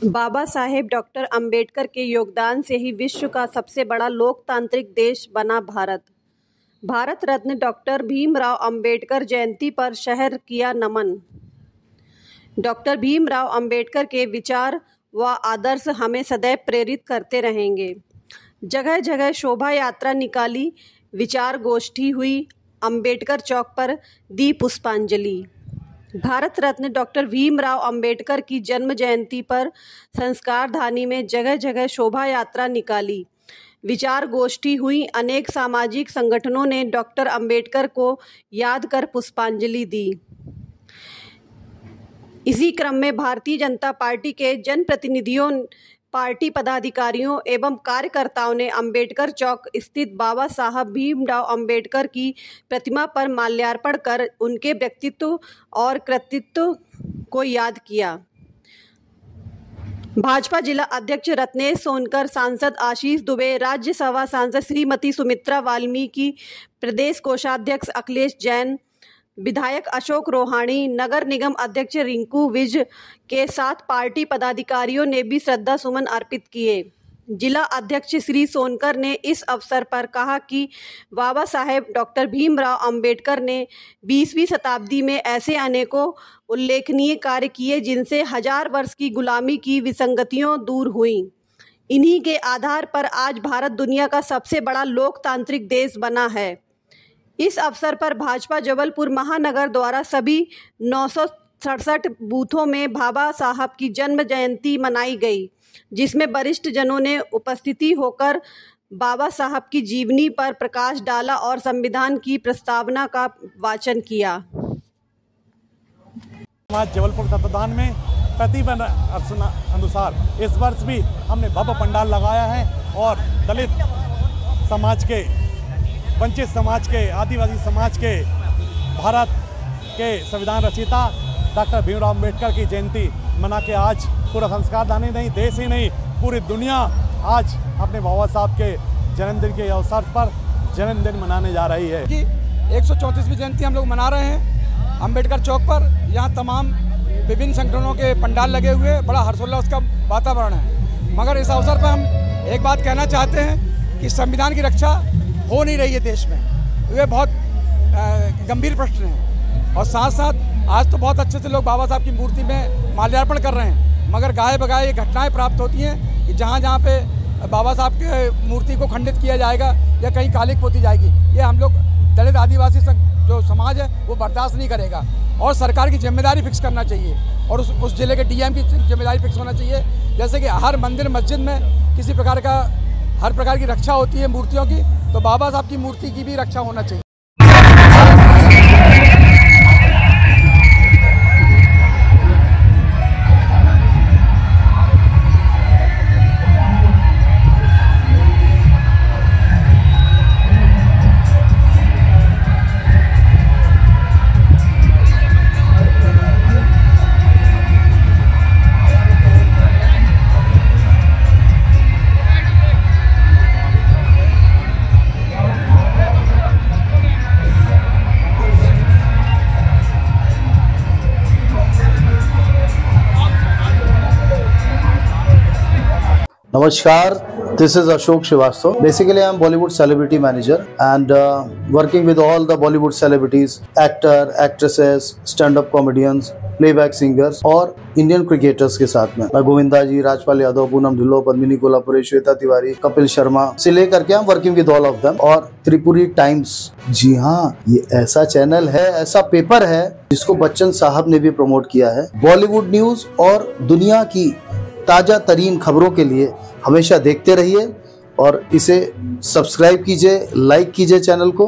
Baba Saheb doctor Ambedkar के योगदान से ही विश्व का सबसे बड़ा लोकतांत्रिक देश बना भारत। भारत रत्न डॉक्टर भीमराव अंबेडकर जयंती पर शहर किया नमन। डॉक्टर भीमराव अंबेडकर के विचार व आदर्श हमें सदैव प्रेरित करते रहेंगे। जगह जगह शोभा यात्रा निकाली, विचार गोष्ठी हुई, अंबेडकर चौक पर दी पुष्पांजलि। भारत रत्न डॉक्टर भीमराव अंबेडकर की जन्म जयंती पर संस्कार धानी में जगह जगह शोभा यात्रा निकाली, विचार गोष्ठी हुई। अनेक सामाजिक संगठनों ने डॉक्टर अंबेडकर को याद कर पुष्पांजलि दी। इसी क्रम में भारतीय जनता पार्टी के जनप्रतिनिधियों, पार्टी पदाधिकारियों एवं कार्यकर्ताओं ने अंबेडकर चौक स्थित बाबा साहब भीमराव अंबेडकर की प्रतिमा पर माल्यार्पण कर उनके व्यक्तित्व और कृतित्व को याद किया। भाजपा जिला अध्यक्ष रत्नेश सोनकर, सांसद आशीष दुबे, राज्यसभा सांसद श्रीमती सुमित्रा वाल्मीकि, प्रदेश कोषाध्यक्ष अखिलेश जैन, विधायक अशोक रोहाणी, नगर निगम अध्यक्ष रिंकू विज के साथ पार्टी पदाधिकारियों ने भी श्रद्धा सुमन अर्पित किए। जिला अध्यक्ष श्री सोनकर ने इस अवसर पर कहा कि बाबा साहेब डॉक्टर भीमराव अंबेडकर ने 20वीं शताब्दी में ऐसे अनेकों उल्लेखनीय कार्य किए जिनसे हजार वर्ष की गुलामी की विसंगतियों दूर हुईं। इन्हीं के आधार पर आज भारत दुनिया का सबसे बड़ा लोकतांत्रिक देश बना है। इस अवसर पर भाजपा जबलपुर महानगर द्वारा सभी 967 बूथों में बाबा साहब की जन्म जयंती मनाई गई, जिसमें वरिष्ठ जनों ने उपस्थिति होकर बाबा साहब की जीवनी पर प्रकाश डाला और संविधान की प्रस्तावना का वाचन किया। जबलपुर तत्वाधान में प्रतिबंध अनुसार इस वर्ष भी हमने भव्य पंडाल लगाया है और दलित समाज के, वंचित समाज के, आदिवासी समाज के, भारत के संविधान रचयिता डॉक्टर भीमराव अंबेडकर की जयंती मना के आज पूरा संस्कार धानी नहीं, देश ही नहीं पूरी दुनिया आज अपने बाबा साहब के जन्मदिन के अवसर पर जन्मदिन मनाने जा रही है। कि 134वीं जयंती हम लोग मना रहे हैं अंबेडकर चौक पर। यहाँ तमाम विभिन्न संगठनों के पंडाल लगे हुए, बड़ा हर्षोल्लास का वातावरण है। मगर इस अवसर पर हम एक बात कहना चाहते हैं कि संविधान की रक्षा हो नहीं रही है देश में। ये बहुत गंभीर प्रश्न है। और साथ साथ आज तो बहुत अच्छे से लोग बाबा साहब की मूर्ति में माल्यार्पण कर रहे हैं, मगर गाये बगाए ये घटनाएं प्राप्त होती हैं कि जहाँ जहाँ पे बाबा साहब की मूर्ति को खंडित किया जाएगा या कहीं कालिक पोती जाएगी, ये हम लोग दलित आदिवासी जो समाज है वो बर्दाश्त नहीं करेगा। और सरकार की जिम्मेदारी फिक्स करना चाहिए और उस जिले के डीएम की जिम्मेदारी फिक्स होना चाहिए। जैसे कि हर मंदिर मस्जिद में किसी प्रकार का हर प्रकार की रक्षा होती है मूर्तियों की, तो बाबा साहब की मूर्ति की भी रक्षा होना चाहिए। Namaskar, this is Ashok Srivastava. Basically, I am Bollywood celebrity manager and working with all the Bollywood celebrities, actor, actresses, stand-up comedians, playback singers और इंडियन क्रिकेटर्स के साथ में मैं गोविंदा जी, राजपाल यादव, पूनम ढिल्लो, पद्मिनी कोल्हापुरी, श्वेता तिवारी, कपिल शर्मा से लेकर के I am working with all of them. और Tripuri times, जी हाँ, ये ऐसा चैनल है, ऐसा पेपर है जिसको बच्चन साहब ने भी प्रमोट किया है। बॉलीवुड न्यूज और दुनिया की ताजा तरीन खबरों के लिए हमेशा देखते रहिए और इसे सब्सक्राइब कीजिए, लाइक कीजिए चैनल को।